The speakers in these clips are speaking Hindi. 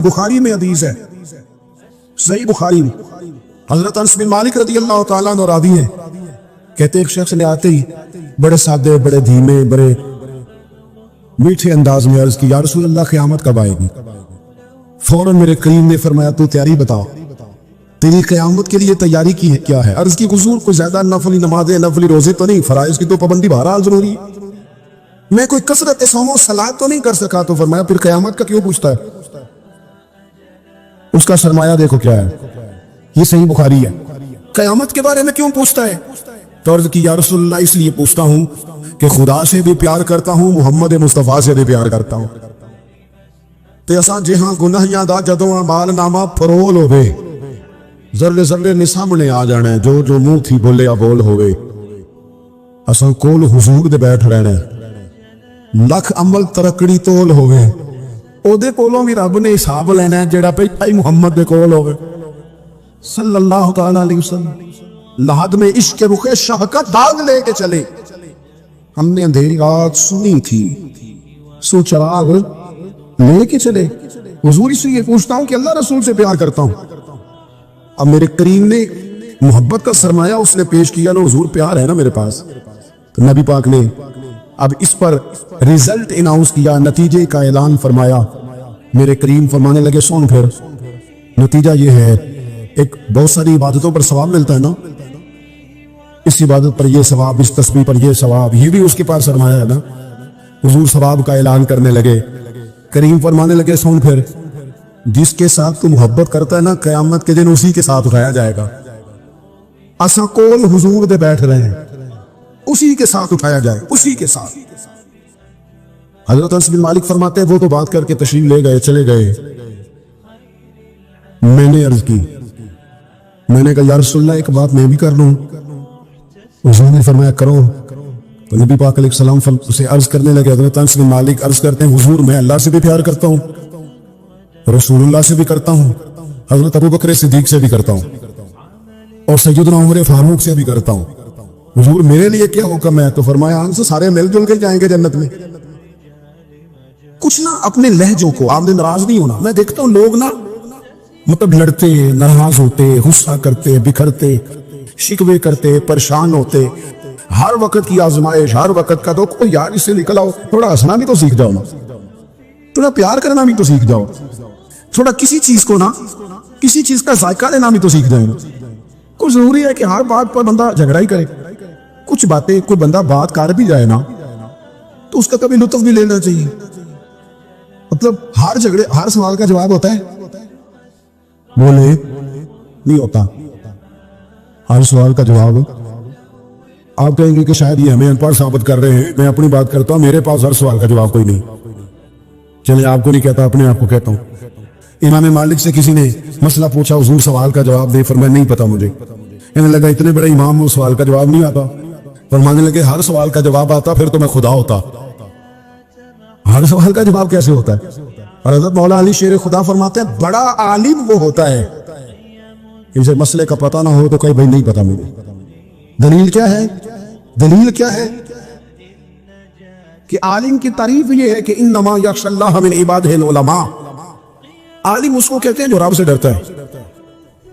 बुखारी में हदीस है, सही बुखारी में, हजरत अनस बिन मालिक रज़ियल्लाहु ताला अन्हु रावी है। कहते एक शख्स ने आते ही बड़े सादे, बड़े धीमे, बड़े मीठे अंदाज में अर्ज की, या रसूल अल्लाह क़यामत कब आएगी? फौरन मेरे करीम ने फरमाया, तू तैयारी बताओ, तेरी क़यामत के लिए तैयारी की है क्या है? अर्ज की, हुजूर कोई ज्यादा नफली नमाजें, नफली रोजे तो नहीं, फराइज की तो पाबंदी बहरहाल जरूरी है, मैं कोई कसरत सोमो सलात तो नहीं कर सका। तो फरमाया, फिर क़यामत का क्यों पूछता है? उसका सरमाया देखो क्या है, ये सही बुखारी है। क़यामत के बारे में क्यों पूछता है? तो अर्ज की, या रसूलल्लाह इसलिए पूछता हूं कि खुदा से भी प्यार करता हूं, मोहम्मद मुस्तफा से भी प्यार करता हूं। ते असा जिहां गुनाहियां दा जदों अमाल नामा फरोल होवे, जर्रे जर्रे ने सामने आ जाना है, जो जो मुंह थी बोले या बोल होवे, असा कोल हुजूर दे बैठ रहना, लख अमल तरकड़ी तोल होवे, ओदे कोलों भी रब ने हिसाब लेना है जेड़ा बैठा ही मुहम्मद दे कोल होवे सल्लल्लाहु ताला अलैहि वसल्लम। लाद में इश्क रुखे शाह का दाग लेके चले, हमने अंधेरी रात सुनी थी, सो चराग लेके चले। हुजूर इसलिए पूछता हूं कि अल्लाह रसूल से प्यार करता हूं। अब मेरे करीम ने मोहब्बत का सरमाया उसने पेश किया ना, हुजूर प्यार है ना मेरे पास। तो नबी पाक ने अब इस पर रिजल्ट अनाउंस किया, नतीजे का ऐलान फरमाया। मेरे करीम फरमाने लगे, सुन फिर नतीजा ये है, एक बहुत सारी इबादतों पर सवाब मिलता है ना, इस इबादत पर ये सवाब, इस तस्बीह पर ये सवाब, ये भी उसके पास सरमाया है ना। हुजूर सवाब का ऐलान करने लगे, करीम फरमाने लगे, सुन फिर जिसके साथ तू मोहब्बत करता है ना, क़यामत के दिन उसी के साथ उठाया जाएगा। असा कोल हुजूर दे बैठ रहे हैं, उसी के साथ उठाया जाए, उसी के साथ। हजरत अनस बिन मालिक फरमाते हैं, वो तो बात करके तशरीफ ले गए, चले गए। मैंने अर्ज की, मैंने कहा, या रसूलल्लाह एक बात मैं भी कर लूं? हुजूर ने फरमाया, करो। तो नबी पाक अलैहिस्सलाम उसे अर्ज करने लगे। हजरत अनस बिन मालिक अर्ज करते हैं, हुजूर मैं अल्लाह से भी प्यार करता हूं, रसूलुल्लाह से भी करता हूं, हजरत अबू बकर सिद्दीक से भी करता हूं, और सैयदना उमर फारूक से भी करता हूं। हुजूर मेरे लिए क्या हुक्म है? तो फरमाया, हमसे सारे मिलजुल के जाएंगे जन्नत में। कुछ ना अपने लहजों को, आपने नाराज नहीं होना। मैं देखता हूं लोग ना मतलब लड़ते, नाराज होते, गुस्सा करते, बिखरते, शिकवे करते, परेशान होते, हर वक्त की आजमाइश, हर वक्त का दुख। यार इससे निकल आओ, थोड़ा हंसना भी तो सीख जाओ ना, थोड़ा प्यार करना भी तो सीख जाओ, थोड़ा किसी चीज को ना, किसी चीज का जायका लेना भी तो सीख जाए ना। कुछ जरूरी है कि हर बात पर बंदा झगड़ा ही करे? कुछ बातें कोई बंदा बात कर भी जाए ना, तो उसका कभी लुत्फ भी लेना चाहिए। मतलब हर झगड़े, हर सवाल का जवाब होता है? बोले नहीं होता। हर सवाल का जवाब आप कहेंगे कि शायद ये हमें अनपढ़ साबित कर रहे हैं। मैं अपनी बात करता हूं, मेरे पास हर सवाल का जवाब कोई नहीं। चलिए आपको नहीं कहता, अपने आप को कहता हूं। इमाम मालिक से किसी ने मसला पूछा, हुजूर सवाल का जवाब दे। फरमाया, नहीं पता मुझे। इन्हें लगा इतने बड़े इमाम, उस सवाल का जवाब नहीं आता। फरमाने लगे, हर सवाल का जवाब आता, फिर तो मैं खुदा होता। हर सवाल का जवाब कैसे होता है? और हज़रत मौला अली शेर खुदा फरमाते हैं, बड़ा आलिम वो होता है इसे मसले का पता ना हो तो कहीं भाई नहीं पता मुझे। दलील क्या है? दलील क्या है कि आलिम की तारीफ ये है कि इन्नमा यख्शल्लाह मिन इबादिहिल उलमा। आलिम उसको कहते हैं जो रब से डरता है।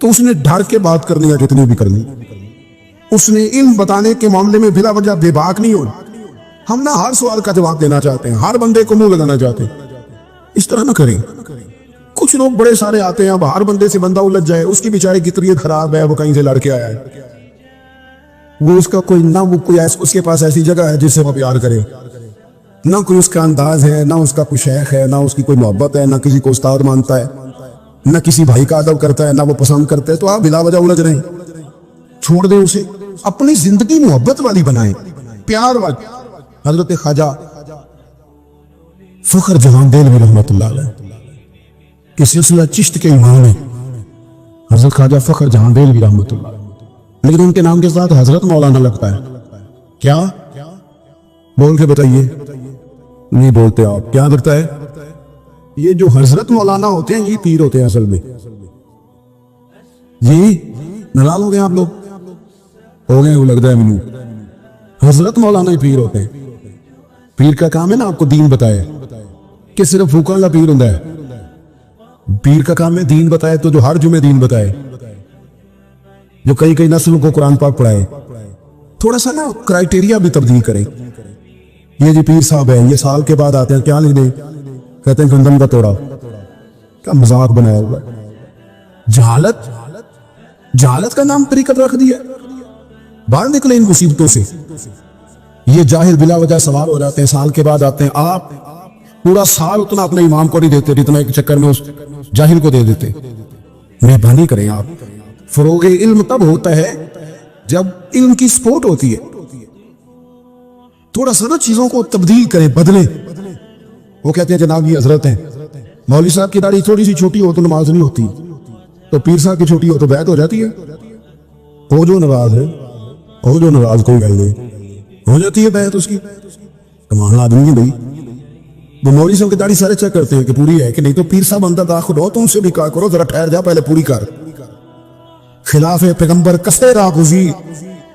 तो उसने डर के बात करनी है जितनी भी करनी, उसने इल्म बताने के मामले में बिला वजह बेबाक नहीं होना। हम ना हर सवाल का जवाब देना चाहते हैं, हर बंदे को मुंह लगाना चाहते हैं। इस तरह ना करें। कुछ लोग बड़े सारे आते हैं, अब हर बंदे से बंदा उलझ जाए, उसकी बेचारे की तबीयत खराब है, वो कहीं से लड़के आया है, वो उसका कोई ना, वो कोई उसके पास ऐसी जगह है जिससे वो प्यार करे, ना कोई उसका अंदाज है, ना उसका कोई शेख है, ना उसकी कोई मोहब्बत है, ना किसी को उस्ताद मानता है, ना किसी भाई का अदब करता है, ना वो पसंद करते हैं। तो आप बिला वजह उलझ रहे हैं, छोड़ दें उसे। अपनी जिंदगी मोहब्बत वाली बनाएं, प्यार वाली। हजरत ख्वाजा फखर जहां देलवी रहमतुल्लाह अलैह के सिलसिला चिश्त के इमाम है हजरत ख्वाजा फखर जहां देलवी रहमतुल्लाह, लेकिन उनके नाम के साथ हजरत मौलाना लगता है। क्या बोल के बताइए? नहीं बोलते आप। क्या लगता है? ये जो हजरत मौलाना होते हैं ये पीर होते हैं असल में। जी नाराज हो गए आप लोग? हो गए, वो लगता है मैनू। हजरत मौलाना ही पीर होते हैं। पीर का काम है ना आपको दीन बताए कि सिर्फ फूकण का पीर होता है। पीर का काम है दीन बताए, तो जो हर जुमे दीन बताए, जो कई कई नस्लों को कुरान पाक पढ़ाए, थोड़ा सा ना क्राइटेरिया भी तब्दील करें। ये जी पीर साहब है, ये साल के बाद आते हैं, क्या लेने, कहते हैं गंदम का तोड़ा। क्या मजाक बनाया हुआ है। जहालत, जहालत का नाम तरीकत रख दिया। बाहर निकले इन मुसीबतों से। ये जाहिल बिला वजह सवाल हो जाते हैं, साल के बाद आते हैं। आप पूरा साल उतना अपने इमाम को नहीं देते जितना एक चक्कर में उस जाहिल को दे देते। मेहरबानी करें आप। फरोगे इल्म तब होता है जब इल्म की सपोर्ट होती है। थोड़ा सा ना चीजों को तब्दील करें, बदले। वो कहते हैं जनाब ये हजरत है, मौलवी साहब की दाढ़ी थोड़ी सी छोटी हो तो नमाज नहीं होती, तो पीर साहब की छोटी हो तो बैत हो जाती है। वो जो नाराज है, वो जो नाराज, कोई गल नहीं, हो जाती है बैत उसकी। कमाल आदमी है भाई। वो मौलवी साहब की दाढ़ी सारे चेक करते हैं कि पूरी है कि नहीं, तो पीर साहब अंदर दाखिल हो तो उनसे भी कहा करो जरा ठहर जा, पहले पूरी कर। खिलाफ पैगंबर कसे रा गुजी।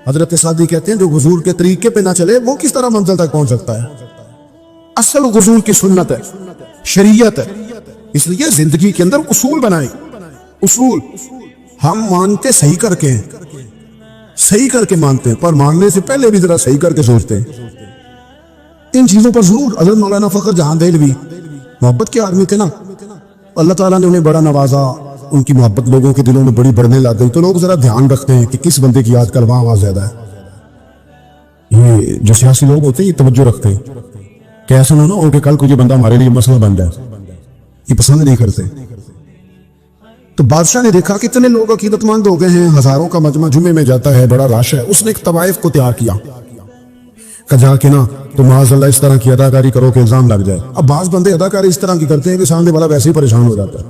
हजरत सादी कहते हैं जो हुजूर के तरीके पे ना चले वो किस तरह मंजिल तक पहुंच सकता है। असल हुजूर की सुन्नत है, शरीयत है। इसलिए जिंदगी के अंदर उसूल बनाए। उसूल हम मानते सही करके हैं, सही करके मानते हैं, पर मानने से पहले भी जरा सही करके सोचते हैं। इन चीजों पर जरूर हजरत मौलाना फखर जहां देलवी मोहब्बत के आदमी थे ना, अल्लाह ताला ने उन्हें बड़ा नवाजा। उनकी मोहब्बत लोगों के दिलों में बड़ी बढ़ने लग गई, तो लोग जरा ध्यान रखते हैं कि किस बंदे की आजकल वाह ज्यादा है। ये जो सियासी लोग होते हैं ये तवज्जो रखते हैं कि ऐसा ना हो कि कल को ये बंदा हमारे लिए मसला बन जाए, ये पसंद नहीं करते। तो बादशाह ने देखा कितने लोग अकीदतमंद हो गए हैं, हजारों का मजमा जुमे में जाता है, बड़ा रश है। उसने एक तवाइफ को तैयार किया, जाके ना तो माज़अल्लाह इस तरह की अदाकारी करो कि इल्जाम लग जाए। अब बाज बंदे अदाकारी इस तरह की करते हैं कि सामने वाला वैसे ही परेशान हो जाता है।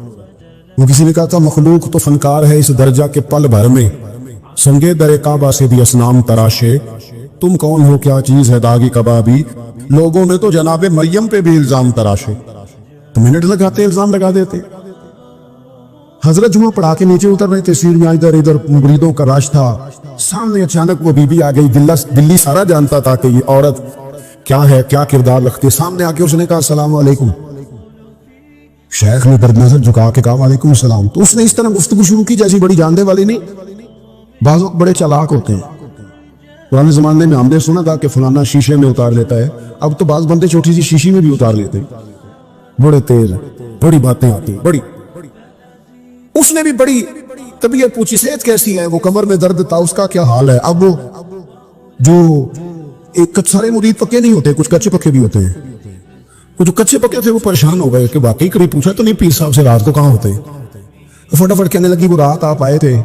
वो किसी ने कहा था मखलूक तो फनकार है इस दर्जा के पल भर में, संगे दरे काबा से भी असनाम तराशे, तुम कौन हो क्या चीज है दागी कबाबी, लोगों ने तो जनाबे मरियम पे भी इल्जाम तराशे। तो मिनट लगाते इल्जाम लगा देते। हजरत जुमा पढ़ा के नीचे उतर रहे थे, सीढ़ियां इधर इधर, मुरीदों का राश था। सामने अचानक वो बीबी आ गई। दिल्ली सारा जानता था कि ये औरत क्या है, क्या किरदार रखती है। सामने आके उसने कहा अस्सलाम वालेकुम। शेख ने दर्द नजर झुका के कहा वालेकुम सलाम। तो उसने इस तरह गुफ्तगू शुरू की जैसी बड़ी जानने वाली नहीं। बाज़ लोग बड़े चालाक होते हैं। पुराने जमाने में हमने सुना था कि फलाना शीशे में उतार लेता है, अब तो बाज बंदे छोटी सी शीशी में भी उतार लेते हैं। बड़े तेज, बड़ी बातें आती बड़ी। उसने भी बड़ी तबीयत पूछी, सेहत कैसी है, वो कमर में दर्द था, उसका क्या हाल है। अब वो जो एक सारे मुरीद पक्के नहीं होते, कुछ कच्चे पक्के भी होते हैं। वो जो कच्चे पक्के थे वो परेशान हो गए कि वाकई कभी पूछा तो नहीं पीर साहब से रात को कहाँ होते। फटाफट कहने लगी वो रात आप आए थे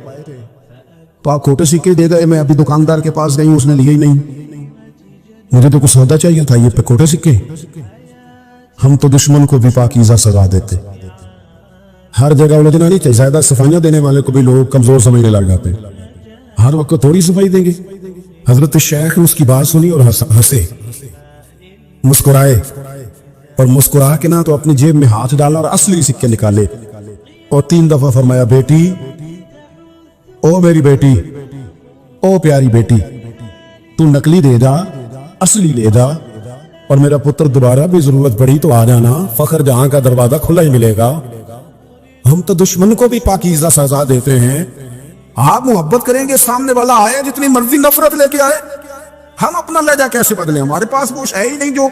तो आप खोटे सिक्के दे गए, मैं अभी दुकानदार के पास गई, उसने लिए ही नहीं, मुझे तो कुछ सौदा चाहिए था, ये खोटे सिक्के। हम तो दुश्मन को भी पाकीज़ा सजा देते। हर जगह उलझना नहीं चाहिए। ज्यादा सफाइयां देने वाले को भी लोग कमजोर समझने लग जाते हैं। हर वक्त थोड़ी सफाई देंगे। हजरत शेख ने उसकी बात सुनी और हंसे, मुस्कुराए, और मुस्कुरा के ना तो अपनी जेब में हाथ डाला और असली सिक्के निकाले और 3 दफा फरमाया बेटी, ओ मेरी बेटी, ओ प्यारी बेटी, तू नकली दे जा, असली ले जा, और मेरा पुत्र दोबारा भी जरूरत पड़ी तो आ जाना, फखर जहां का दरवाजा खुला ही मिलेगा। हम तो दुश्मन को भी पाकीज़ा सजा देते हैं। आप मोहब्बत करेंगे, सामने वाला आए जितनी मर्जी नफरत लेके आए, हम अपना लहजा कैसे बदले? हमारे पास वो है ही नहीं जो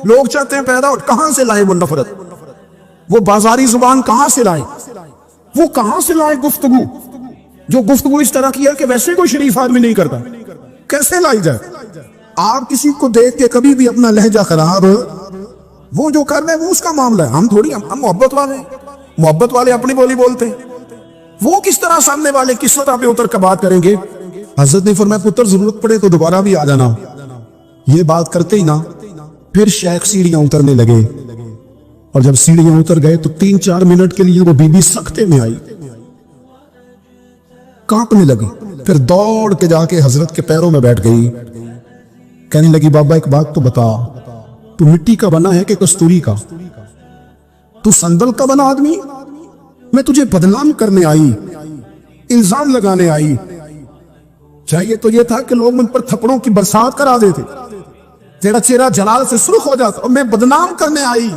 लोग चाहते हैं पैदा। और कहां से लाए वो नफरत, वो बाजारी जुबान कहां से लाए, वो कहां से लाए गुफ्तगू, जो गुफ्तगू इस तरह की है कि वैसे कोई शरीफ आदमी नहीं करता, कैसे लाई जाए? आप किसी को देख के कभी भी अपना लहजा खराब, वो जो कर रहे हैं वो उसका मामला है। हम थोड़ी, हम मोहब्बत वाले अपनी बोली बोलते हैं। वो किस तरह सामने वाले किस तरह पे उतर कर बात करेंगे? हजरत ने फरमाया पुत्र जरूरत पड़े तो दोबारा भी आ जाना। ये बात करते ही ना फिर शेख सीढ़ियां उतरने लगे, और जब सीढ़ियां उतर गए तो 3-4 मिनट के लिए वो बीबी सख्ते में आई, कांपने लगी। फिर दौड़ के जाके हजरत के पैरों में बैठ गई। कहने लगी बाबा एक बात तो बता, तू मिट्टी का बना है कि कस्तूरी का? तू संदल का बना आदमी? मैं तुझे बदनाम करने आई, इल्जाम लगाने आई। चाहिए तो यह था कि लोग मुझ पर थप्पड़ों की बरसात करा देते, तेरा चेहरा जलाल से सुर्ख हो जाता, और मैं बदनाम करने आई।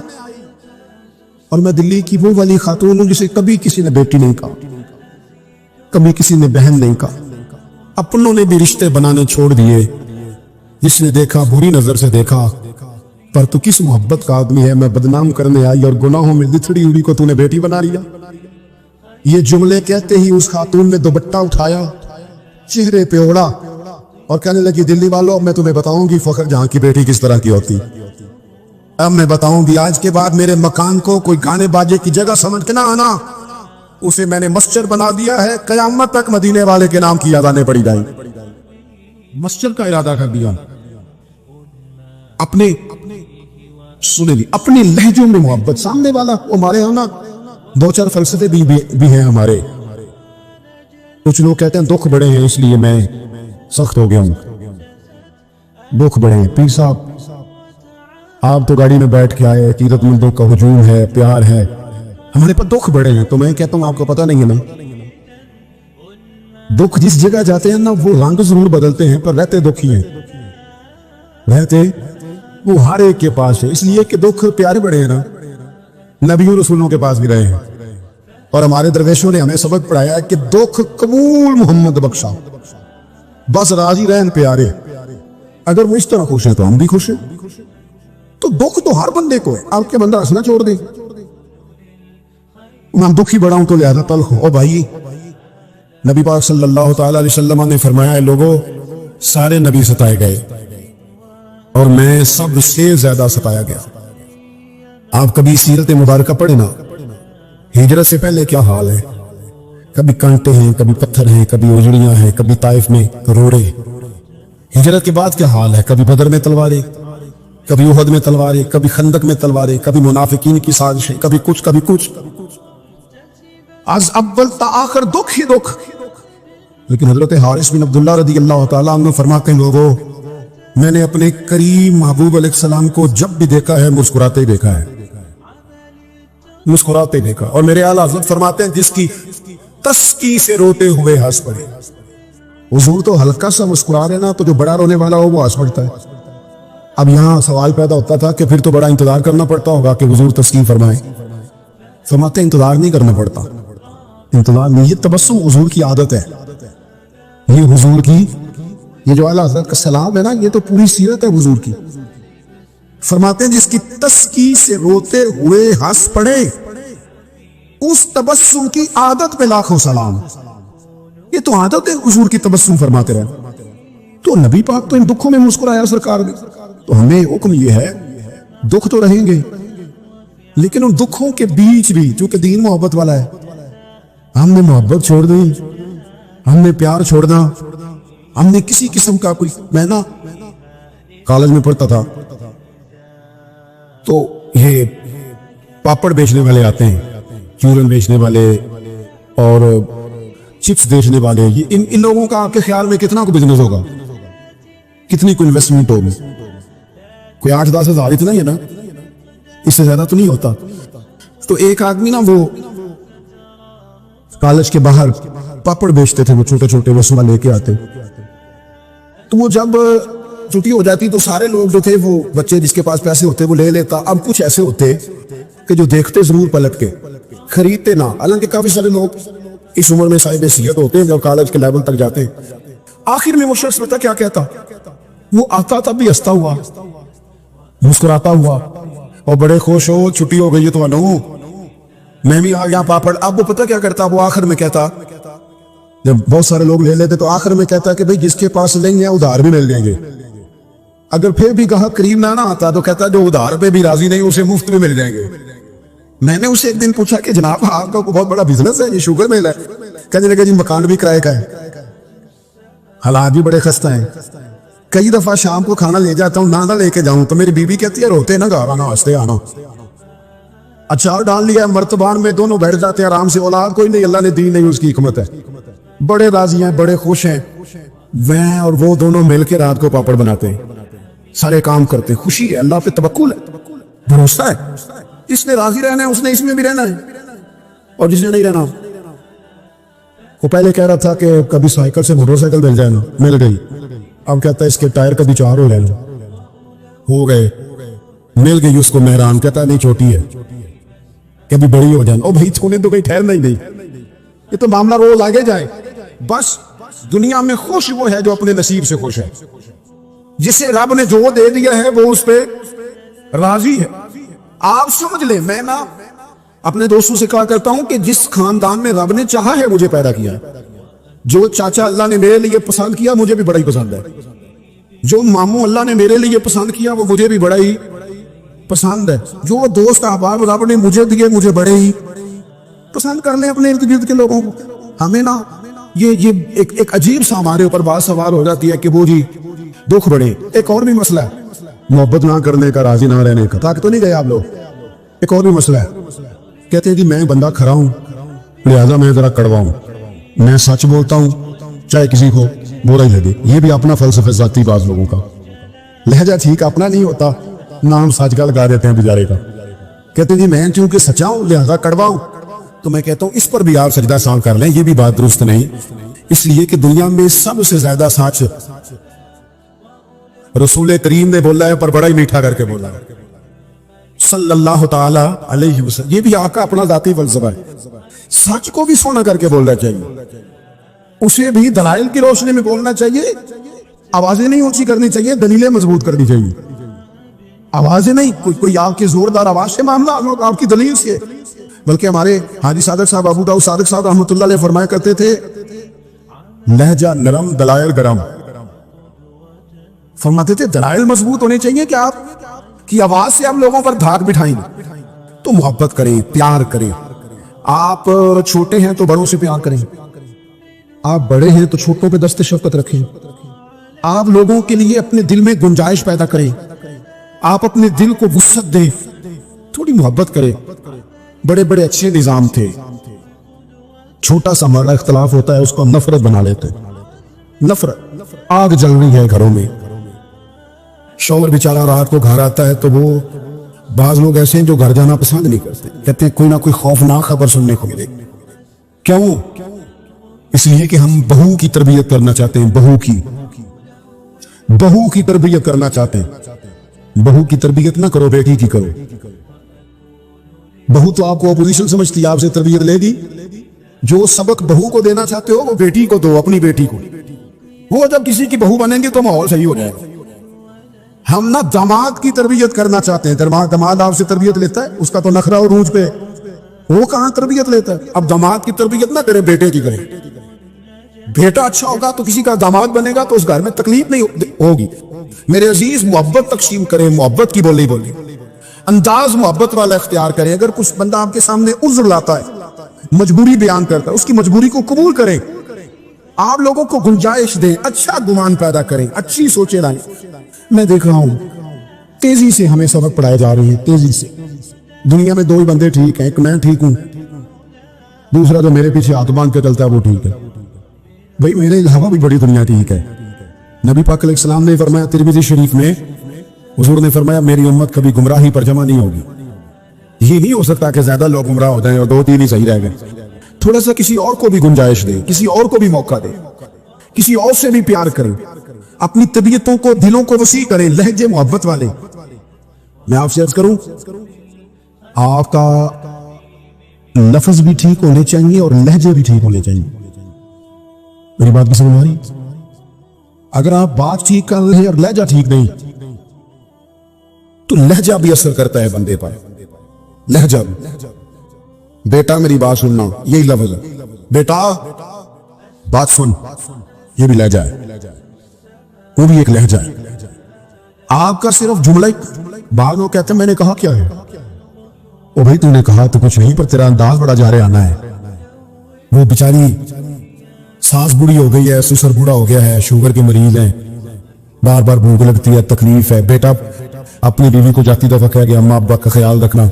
और मैं दिल्ली की वो वाली खातून हूं जिसे कभी किसी ने बेटी नहीं कहा, कभी किसी ने बहन नहीं कहा। अपनों ने भी रिश्ते बनाने छोड़ दिए। जिसने देखा बुरी नजर से देखा, पर तू किस मोहब्बत का आदमी है, मैं बदनाम करने आई और गुनाहों में लिथड़ी उड़ी को तूने बेटी बना लिया। ये जुमले कहते ही उस खातून ने दुपट्टा उठाया, चेहरे पे ओढ़ा और कहने लगी, दिल्ली वालों अब मैं तुम्हें बताऊंगी फखर जहां की बेटी किस तरह की होती। अब मैं बताऊंगी, आज के बाद मेरे मकान को कोई गाने बाजे की जगह समझ के ना आना, उसे मैंने मस्जिद बना दिया है, कयामत तक मदीने वाले के नाम की यादाने पड़ी जाए। मस्जिद का इरादा कर दिया। अपने सुने ली अपने लहजों में मोहब्बत। सामने वाला हमारे यहाँ ना दो चार फलसफे भी हैं हमारे। कुछ लोग कहते हैं दुख बड़े हैं इसलिए मैं सख्त हो गया हूं। दुख बड़े हैं पीर साहब, आप तो गाड़ी में बैठ के आए, कीरतमंदों का हुजूम है, प्यार है, हमारे पर दुख बड़े हैं। तो मैं कहता हूं आपको पता नहीं है ना, दुख जिस जगह जाते हैं ना वो रंग जरूर बदलते हैं पर रहते दुखी हैं, रहते वो हर एक के पास है, इसलिए कि दुख प्यारे बड़े हैं ना। नबियों रसूलों के पास भी रहे हैं और हमारे दरवेशों ने हमें सबक पढ़ाया है कि दुख कबूल मोहम्मद बख्शा, बस राजी रहन प्यारे। अगर वो इस तरह खुश है तो हम भी खुश हैं। तो दुख तो हर बंदे को है, आपके बंदा हंसना छोड़ दे, मैं दुखी बड़ा हूं तो लिहाजा तल्ख हो। भाई नबी पाक सल्लल्लाहु अलैहि वसल्लम ने फरमाया है, लोगों सारे नबी सताए गए और मैं सबसे ज्यादा सताया गया। आप कभी सीरत मुबारका पढ़े ना, हिजरत से पहले क्या हाल है, कभी कांटे हैं, कभी पत्थर हैं, कभी उजड़ियां हैं, कभी ताइफ में रोड़े। हिजरत के बाद क्या हाल है, कभी बदर में तलवारें, कभी उहद में तलवारें, कभी खंदक में तलवारें, कभी मुनाफिकीन की साजिशें, कभी कुछ कभी कुछ। आज अव्वल ता आखिर दुख ही दुख। लेकिन हजरत हारिस बिन अब्दुल्ला रदी अल्लाह तआला अन्हु फरमाते हैं, लोगों मैंने अपने करीम महबूब अलैहिस्सलाम को जब भी देखा है मुस्कुराते ही देखा है, मुस्कुराते देखा। और मेरे आला हज़रत फरमाते हैं, जिसकी तस्की से रोते हुए हंस पड़े। हुजूर तो हल्का सा मुस्कुरा रहे ना, तो जो बड़ा रोने वाला हो वो हंस पड़ता है। अब यहां सवाल पैदा होता था कि फिर तो बड़ा इंतजार करना पड़ता होगा कि हुजूर तस्कीन फरमाए। फरमाते इंतजार नहीं करना पड़ता, इंतजार नहीं, ये तबस्सुम हुजूर की आदत है, ये हुजूर की, ये जो आला हज़रत का सलाम है ना, ये तो पूरी सीरत है हुजूर की। फरमाते हैं, जिसकी तस्की से रोते हुए हंस पड़े, उस तबस्सुम की आदत पे लाखों सलाम। ये तो आदत है हुजूर की तबस्सुम फरमाते रहे। तो नबी पाक तो इन दुखों में मुस्कुराया सरकार ने, तो हमें हुक्म ये है, दुख तो रहेंगे लेकिन उन दुखों के बीच भी, चूंकि दीन मोहब्बत वाला है, हमने मोहब्बत छोड़ दी, हमने प्यार छोड़ना, हमने किसी किस्म का कोई, मैं ना कॉलेज में पढ़ता था तो ये पापड़ बेचने वाले आते हैं, चूरन बेचने वाले और चिप्स बेचने वाले, ये इन लोगों का आपके ख्याल में कितना को बिजनेस होगा, कितनी को इन्वेस्टमेंट होगी? कोई 8-10 हज़ार इतना ही है ना, इससे ज्यादा तो नहीं होता। तो एक आदमी ना वो कॉलेज के बाहर पापड़ बेचते थे, वो छोटे छोटे, वो सुबह लेके आते। तो वो जब छुट्टी हो जाती तो सारे लोग जो थे, वो बच्चे जिसके पास पैसे होते वो ले लेता। अब कुछ ऐसे होते कि जो देखते जरूर पलट के, खरीदते ना। हालांकि काफी सारे लोग इस उम्र में साहिब हैसियत होते हैं जब कॉलेज के लेवल तक जाते हैं। आखिर में वो शख्स पता क्या कहता, वो आता तब भी हंसता हुआ, मुस्कुराता हुआ और बड़े खुश हो, छुट्टी हो गई है तो अनु मैं भी आ गया पापड़। अब वो पता क्या करता, वो आखिर में कहता, जब बहुत सारे लोग ले लेते तो आखिर में कहता कि भाई जिसके पास लेंगे उधार भी मिल जाएंगे। अगर फिर भी ग्राहक करीब ना आता तो कहता जो उधार पे भी राजी नहीं उसे मुफ्त में मिल जाएंगे। मैंने उसे एक दिन पूछा कि जनाब आपका बहुत बड़ा बिजनेस है, ये शुगर मिल है? कहने लगे जी मकान भी किराए का है, हालात भी बड़े खस्ता है। कई दफा शाम को खाना ले जाता हूँ, ना लेके जाऊं तो मेरी बीवी कहती है रोते ना घर आना, हंसते आना। अचार डाल लिया मर्तबान में, दोनों बैठ जाते हैं आराम से। औलाद कोई नहीं, अल्लाह ने दी नहीं, उसकी हिकमत है। बड़े राजी हैं, बड़े खुश हैं। वह और वो दोनों मिलकर रात को पापड़ बनाते हैं, सारे काम करते हैं। खुशी है, अल्लाह पे तवक्कुल है, भरोसा है। इसने राजी रहना है, उसने इसमें भी रहना है। और जिसने नहीं रहना, वो पहले कह रहा था कि कभी साइकिल से मोटरसाइकिल मिल जाए ना, मिल गई। अब कहता है इसके टायर कभी 4 हो ले लो, हो गए, मिल गई उसको मेहरान। कहता है नहीं छोटी है, कि अभी बड़ी हो जाए। ओ भाई तूने तो कहीं ठहरना ही नहीं, ये तो मामला रोज आगे जाए। बस दुनिया में खुश वो है जो अपने नसीब से खुश है, जिसे रब ने जो दे दिया है वो उस पर राजी है। आप समझ ले, मैं ना अपने दोस्तों से कहा करता हूं कि जिस खानदान में रब ने चाहा है मुझे पैदा किया है, जो चाचा अल्लाह ने मेरे लिए पसंद किया मुझे भी बड़ा ही पसंद है, जो मामू अल्लाह ने मेरे लिए पसंद किया वो मुझे भी बड़ा ही पसंद है, जो दोस्त अहबाब रब ने मुझे दिए मुझे बड़े ही पसंद कर ले अपने इर्द गिर्द के लोगों को। हमें ना ये एक अजीब सा हमारे ऊपर बात सवार हो जाती है कि वो जी दुख बड़े। एक और भी मसला है मोहब्बत ना करने का, राजी ना रहने का। ताकि तो नहीं गए आप लोग। एक और भी मसला है, कहते हैं कि मैं बंदा खरा हूं लिहाजा मैं जरा कड़वा हूं, मैं सच बोलता हूं चाहे किसी को बुरा ही लगे। ये भी अपना फलसफा जाती बाज लोगों का। लहजा ठीक अपना नहीं होता, नाम सच का लगा देते हैं बेचारे का। कहते हैं जी मैं चूंकि सच्चा हूं लिहाजा कड़वा हूं। तो मैं कहता हूं इस पर भी आप सजदा साफ कर लें, ये भी बात दुरुस्त नहीं। इसलिए कि दुनिया में सबसे ज्यादा सच रसूल करीम ने बोला है, पर बड़ा ही मीठा करके बोला है सल्लल्लाहु ताला अलैहि वसल्लम। ये भी आपका अपना जाती फलसफा है। सच को भी सोना करके बोलना चाहिए, उसे भी दलाइल की रोशनी में बोलना चाहिए। आवाजें नहीं ऊंची करनी चाहिए, दलीलें मजबूत करनी चाहिए। आवाजें नहीं, कोई आपकी जोरदार आवाज से मामला, आपकी दलील से। बल्कि हमारे हाजी सादक साहब अबू दाऊद सादिक साहब रहमतुल्लाह अलैह फरमाया करते थे, लहजा नरम दलाइल गरम। फरमाते थे दलाइल मजबूत होने चाहिए कि आप की आवाज से आप लोगों पर धाक बिठाएंगे तो मोहब्बत करें, प्यार करें। आप छोटे हैं तो बड़ों से प्यार करें, आप बड़े हैं तो छोटों पे दस्ते शफकत रखें। आप लोगों के लिए अपने दिल में गुंजाइश पैदा करें, आप अपने दिल को वुसअत दें, थोड़ी मोहब्बत करें। बड़े बड़े अच्छे निजाम थे, छोटा सा हमारा इख्तलाफ होता है उसको हम नफरत बना लेते हैं। नफरत आग जल रही है घरों में, शौहर बेचारा रात को घर आता है तो वो बाज लोग ऐसे हैं जो घर जाना पसंद नहीं करते, कहते हैं कोई ना कोई खौफनाक खबर सुनने को मिलेगी। क्यों? इसलिए कि हम बहू की तरबियत करना चाहते हैं, बहू की तरबियत करना चाहते हैं। बहू की तरबियत ना करो, बेटी की करो। बहू तो आपको अपोजिशन समझती है, आपसे तरबियत लेगी। जो सबक बहू को देना चाहते हो वो बेटी को दो, अपनी बेटी को। वो जब किसी की बहू बनेंगे तो माहौल सही हो जाएगा। हम ना दामाद की तरबियत करना चाहते हैं। दामाद आपसे तरबियत लेता है, उसका तो नखरा और रूज पे, वो कहां तरबियत लेता है। अब दामाद की तरबियत ना करें, बेटे की करें। बेटा अच्छा होगा तो किसी का दामाद बनेगा तो उस घर में तकलीफ नहीं होगी। मेरे अजीज, मोहब्बत तकसीम करें, मोहब्बत की बोली बोली, अंदाज मोहब्बत वाला इख्तियार करें। अगर कुछ बंदा आपके सामने उज्र लाता है, मजबूरी बयान करता है, उसकी मजबूरी को कबूल करें। आप लोगों को गुंजाइश दें, अच्छा गुमान पैदा करें, अच्छी सोचें लाएं। मैं देख रहा हूं तेजी से हमें सबक पढ़ाए जा रहे हैं, तेजी से। दुनिया में दो ही बंदे ठीक हैं, एक मैं ठीक हूं, दूसरा जो मेरे पीछे हाथ बांध के चलता है वो ठीक है। भाई मेरे अलावा भी बड़ी दुनिया ठीक है। नबी पाक अलैहिस्सलाम ने फरमाया तिरमिज़ी शरीफ में, हुजूर ने फरमाया मेरी उम्मत कभी गुमराही पर जमा नहीं होगी। ये नहीं हो सकता कि ज्यादा लोग गुमराह हो जाएं और दो तीन ही सही रह गए। थोड़ा सा किसी और को भी गुंजाइश दे, किसी और को भी मौका दे, किसी और से भी प्यार करें, अपनी तबीयतों को, दिलों को वसी करें, लहजे मोहब्बत वाले। मैं आपसे अर्ज करूं, आपका लफ्ज भी ठीक होने चाहिए और लहजे भी ठीक होने चाहिए। मेरी बात भी समझ आ रही? अगर आप बात ठीक कर रहे हैं और लहजा ठीक नहीं तो लहजा भी असर करता है बंदे पर। लहजा भी। बेटा मेरी बात सुनना, यही लफ्ज है, बेटा बात सुन, ये भी लहजा है, वो भी एक लहजा है। आपका सिर्फ जुमला, बाद में कहते हैं मैंने कहा क्या है, ओ भाई तूने कहा तो कुछ नहीं, पर तेरा अंदाज बड़ा जा रहे आना है। वो बेचारी सास बूढ़ी हो गई है, ससुर बूढ़ा हो गया है, शुगर के मरीज हैं, बार बार भूख लगती है, तकलीफ है। बेटा अपनी बीवी को जाती दफा कह गया अम्मा अब्बा का ख्याल रखना।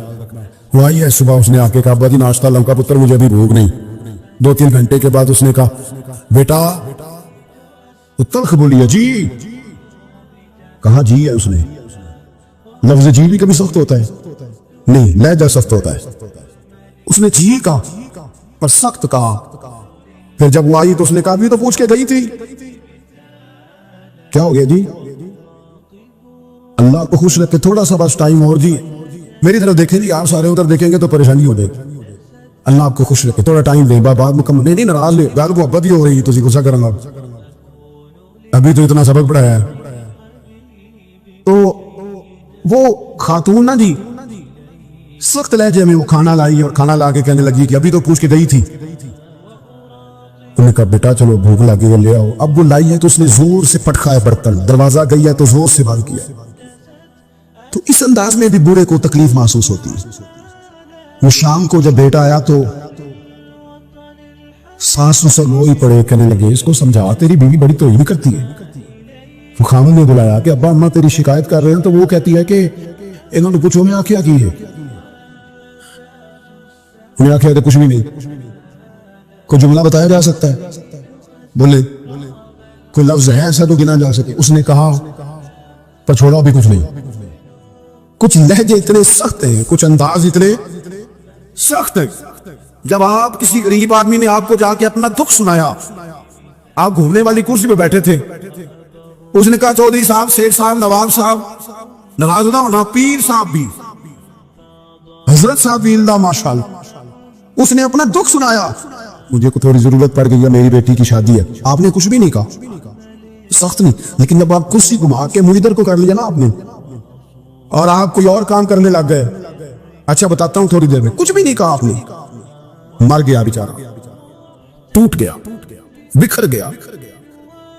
वो आई है सुबह, उसने आके कहा अब्बा जी नाश्ता लाऊं? का पुत्र मुझे अभी भूख नहीं। 2-3 घंटे के बाद उसने कहा बेटा, तल्ख बोली है जी, कहा जी है उसने। लफ्ज जी भी कभी सख्त होता है नहीं, लहजा सख्त होता है। उसने जी कहा पर सख्त कहा। फिर जब वो आई तो उसने कहा भी तो पूछ के गई थी, क्या हो गया जी? अल्लाह को खुश रखे, थोड़ा सा बस टाइम और जी, मेरी तरफ देखें जी, आप सारे उधर देखेंगे तो परेशानी हो जाएगी। अल्लाह आपको खुश रखे, थोड़ा टाइम दे, बात मुकम्मल नहीं नाराज ले, गल मोहब्बत ही हो रही, तुझे गुस्सा करूंगा, अभी तो इतना सबक पढ़ाया है। तो वो खातून ना जी सख्त लहजे में वो खाना लाई और खाना ला के कहने लगी कि अभी तो पूछ के गई थी। उन्होंने कहा बेटा चलो भूख लगी है ले आओ। अब वो लाई है तो उसने जोर से पटकाया बर्तन, दरवाजा गई है तो जोर से बंद किया। तो इस अंदाज में भी बूढ़े को तकलीफ महसूस होती है। वो शाम को जब बेटा आया तो सासू से रो ही पड़े, कहने लगे इसको समझा, तेरी बीवी बड़ी तोहिन करती है। वो खामन ने बुलाया कि अब्बा अम्मा तेरी शिकायत कर रहे हैं, तो वो कहती है कि इन्होंने पूछो मैं क्या की है। उन्हें आखिया तो कुछ भी नहीं। कोई जुमला बताया जा सकता है? बोले कोई लफ्ज है ऐसा तो गिना जा सके? उसने कहा पर छोड़ा भी कुछ नहीं। कुछ लहजे इतने सख्त हैं, कुछ अंदाज इतने सख्त है। जब आप किसी गरीब आदमी ने आपको जाके अपना दुख सुनाया, आप घूमने वाली कुर्सी पे बैठे थे, उसने कहा चौधरी साहब, सेठ साहब, नवाब साहब, नाराज ना होना, पीर साहब भी, हजरत साहब भी इल्दा माशाल्लाह, उसने अपना दुख सुनाया। मुझे को थोड़ी जरूरत पड़ गई है, मेरी बेटी की शादी है। आपने कुछ भी नहीं कहा, सख्त नहीं। लेकिन जब आप कुर्सी घुमा के मुनिदर को कर लिया ना आपने, और आप कोई और काम करने लग गए, अच्छा बताता हूं थोड़ी देर में, कुछ भी नहीं कहा आपने, मर गया बेचारा, टूट गया, बिखर गया।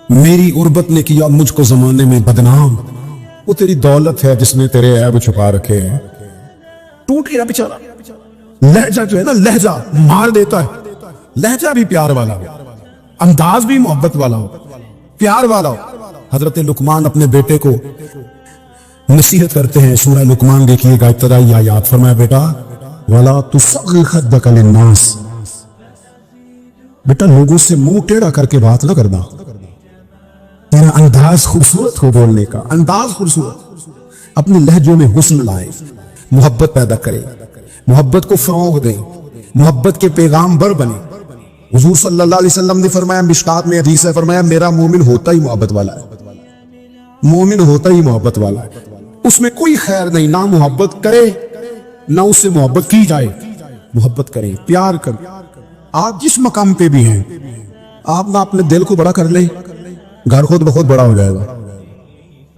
मेरी उर्बत ने किया मुझको जमाने में बदनाम, वो तेरी दौलत है जिसने तेरे ऐब छुपा रखे हैं। टूट गया बेचारा। लहजा जो है ना, लहजा मार देता है। लहजा भी प्यार वाला हो, अंदाज भी मोहब्बत वाला हो, प्यार वाला हो। हजरत लुकमान अपने बेटे को नसीहत करते हैं। सूरह लुकमान देखिएगा, इब्तिदाई आयत, फरमाया बेटा वला तुसग्गिर खद्दक लिन्नास, बेटा लोगों से मुंह टेढ़ा करके बात ना करना। तेरा अंदाज खूबसूरत हो, बोलने का अंदाज खूबसूरत, अपने लहजों में हुस्न लाए, मोहब्बत पैदा करे, मोहब्बत को फरोग दे, मोहब्बत के पैगाम्बर बने। हुजूर सल्लल्लाहु अलैहि वसल्लम ने फरमाया, मिशकात में हदीस है, फरमाया मेरा मोमिन होता ही मोहब्बत वाला है। मोमिन होता ही मोहब्बत वाला है, उसमें कोई खैर नहीं, ना मोहब्बत करे ना उससे मोहब्बत की जाए। मोहब्बत करें, प्यार करें। आप जिस मकाम पे भी हैं, आप ना अपने दिल को बड़ा कर लें, घर खुद ब खुद बड़ा हो जाएगा,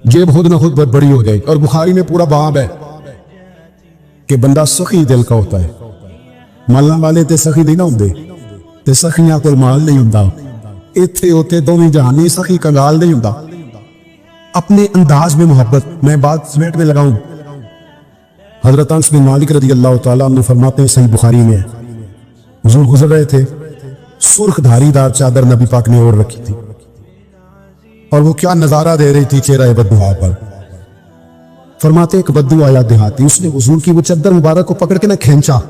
जेब खुद ना खुद बड़ी हो जाएगी। और बुखारी में पूरा बाब है कि बंदा सखी दिल का होता है। मालना वाले ते सखी नहीं ना होंगे, ते सखियां कोल माल नहीं होता। इत्थे होते दोवें जहानी, सखी कंगाल नहीं होता। अपने अंदाज में मोहब्बत। मैं बात समेट में लगाऊं, हजरत अनस बिन मालिक रज़ी अल्लाह तआला अन्हु फरमाते हैं, सही बुखारी में, हुजूर गुजर रहे थे, सुर्ख धारीदार चादर नबी पाक ने ओढ़ रखी थी, और वो क्या नजारा दे रही थी चेहरा बद्दुआ पर। फरमाते एक बद्दू आया देहाती, उसने हुजूर की वो चादर मुबारक को पकड़ के ना खींचा।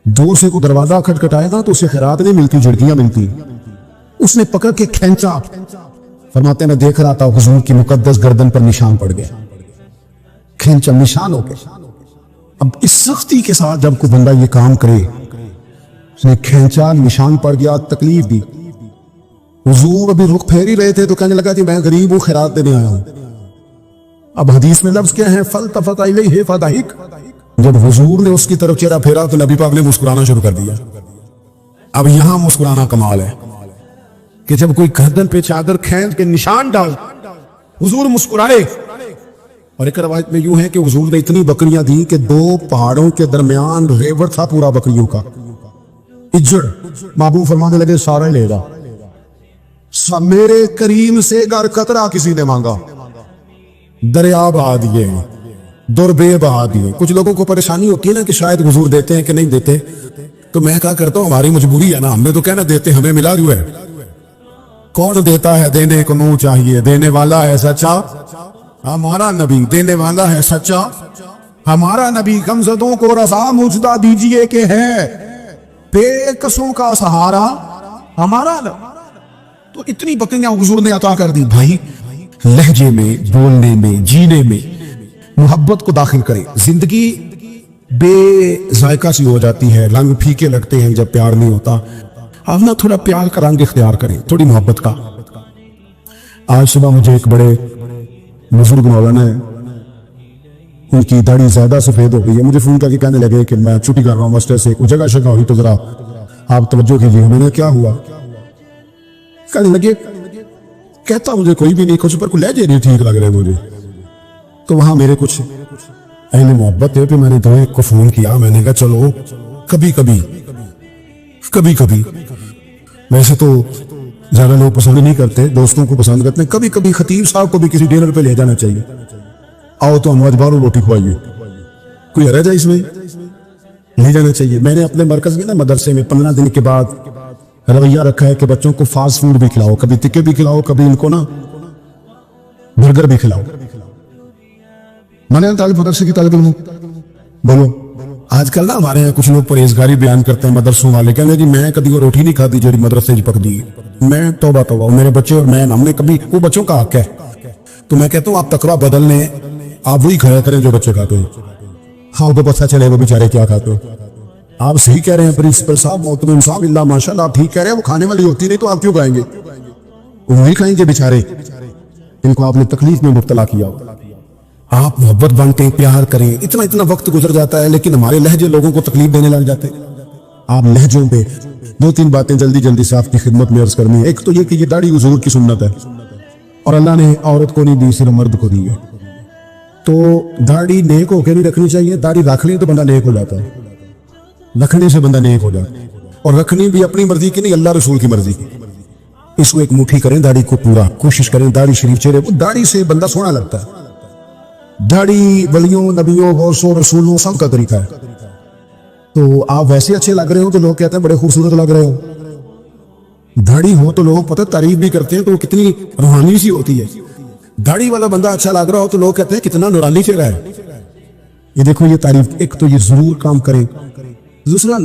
दूर से कोई दरवाजा खटखटाएगा तो उसे खैरात नहीं मिलती, झिड़कियां मिलती। उसने पकड़ के खींचा। फरमाते मैं देख रहा था हुजूर की मुकद्दस गर्दन पर निशान पड़ गया, खींचा, निशान हो गया। अब इस सख्ती के साथ जब कोई बंदा ये काम करे, उसने खींचा, निशान पड़ गया, तकलीफ दी। हुजूर अभी रुख फेर ही रहे थे तो कहने लगा कि मैं गरीब हूं, खैरात देने आया हूं। अब हदीस में लफ्ज क्या है, फल्तफत इलैहि फदहिक। जब हुजूर ने उसकी तरफ चेहरा फेरा तो नबी पाक ने मुस्कुराना शुरू कर दिया। अब यहां मुस्कुराना कमाल है कि जब कोई गर्दन पे चादर खींच के निशान डाल, हुजूर मुस्कुराए। और एक रवायत में यूं है कि हुजूर ने इतनी बकरियां दी कि 2 पहाड़ों के दरमियान रेवड़ था पूरा बकरियों का, इज्जड़। महबूब फरमाने लगे सारा ही लेगा। मेरे करीम से गर कतरा किसी ने मांगा, दरिया बहा दिए, दुर्बे बहा दिए। कुछ लोगों को परेशानी होती है ना कि शायद हुजूर देते हैं कि नहीं देते, तो मैं क्या करता हूं, हमारी मजबूरी है ना, हमने तो कहना देते, हमें मिला हुआ है। कौन देता है, देने को मुंह चाहिए, देने वाला है सच्चा हमारा नबी, देने वाला है सच्चा हमारा नबी। गमजदों को रज़ा मुजदा दीजिए कि है बेकसों का सहारा हमारा नबी। तो इतनी बकरियां हुजूर ने अता कर दी। भाई लहजे में, बोलने में, जीने में मोहब्बत को दाखिल करें। जिंदगी बेजायका सी हो जाती है, रंग फीके लगते हैं जब प्यार नहीं होता। आप ना थोड़ा प्यार का रंग इख्तियार करें, थोड़ी मोहब्बत का। आज सुबह मुझे एक बड़े बुजुर्ग मौलाना है, उनकी दाढ़ी ज्यादा सफेद हो गई है। मुझे फोन करके कहने लगे कि मैं छुट्टी कर रहा हूँ मास्टर से, कोई जगह शगह हुई तो जरा आप तवज्जो कीजिए। मैंने क्या हुआ? कहने लगे कहता मुझे कोई भी नहीं, कुछ पर कोई लहजे नहीं ठीक लग रहे मुझे। तो वहां मेरे कुछ अहले मोहब्बत है, फिर मैंने तो एक को फोन किया। मैंने कहा चलो कभी कभी वैसे तो ज्यादा लोग पसंद नहीं करते, दोस्तों को पसंद करते हैं, कभी कभी खतीब साहब को भी किसी डिनर पे ले जाना चाहिए। आओ तो हम आज बाहरों रोटी खुआइए, कोई हरज है इसमें? ले जाना चाहिए। मैंने अपने मरकज में ना मदरसे में 15 दिन के बाद रवैया रखा है कि बच्चों को फास्ट फूड भी खिलाओ, कभी टिक्के भी खिलाओ, कभी इनको ना बर्गर भी खिलाओ। मैंने तालिब मदरसे की तालिब इल्म बोलो। आजकल ना हमारे यहाँ कुछ लोग परहेजगारी बयान करते हैं मदरसों वाले, कहते हैं जी मैं कभी वो रोटी नहीं खाती जो मदरसे की पकदी। मैं तौबा तौबा, मेरे बच्चे और मैं, हमने कभी, वो बच्चों का हक है। तो मैं कहता हूँ आप तकवा बदलने, आप वही खाया करें जो बच्चे खाते हैं। हाँ उनको पता चले वो बेचारे क्या खाते हो। आप सही कह रहे हैं प्रिंसिपल साहब, मोहतरम साहब, इल्ला माशाल्लाह, आप ठीक कह रहे हैं। वो खाने वाली होती नहीं तो आप क्यों खाएंगे? वो वही खाएंगे बेचारे, इनको आपने तकलीफ में मुब्तला किया। आप मोहब्बत बांटें, प्यार करें, इतना इतना वक्त गुजर जाता है, लेकिन हमारे लहजे लोगों को तकलीफ देने लग जाते हैं। आप लहजों पे 2-3 बातें जल्दी जल्दी से आपकी खिदमत में अर्ज करनी है। एक तो ये कि ये दाढ़ी हुजूर की सुन्नत है और अल्लाह ने औरत को नहीं दी, सिर्फ मर्द को दी है। तो दाढ़ी नेक होकर नहीं रखनी चाहिए। दाढ़ी रख ली तो बंदा नेक हो जाता है, रखने से बंदा नेक हो जाता है। और रखनी भी अपनी मर्जी की नहीं, अल्लाह रसूल की मर्जी की। इसको एक मुट्ठी करें दाढ़ी को, पूरा कोशिश करें दाढ़ी शरीफ चेहरे को। दाढ़ी से बंदा सोना लगता है। दाढ़ी वलियों, नबियों, गौसों, रसूलों सब का तरीका है। तो आप वैसे अच्छे लग रहे हो तो लोग कहते हैं बड़े खूबसूरत लग रहे हो। दाढ़ी हो तो लोग पता तारीफ भी करते हैं, तो कितनी रूहानी सी होती है। दाढ़ी वाला बंदा अच्छा लग रहा हो तो लोग कहते हैं कितना नूरानी चेहरा है। ये देखो ये तारीफ, एक तो ये जरूर काम करें। दूसरा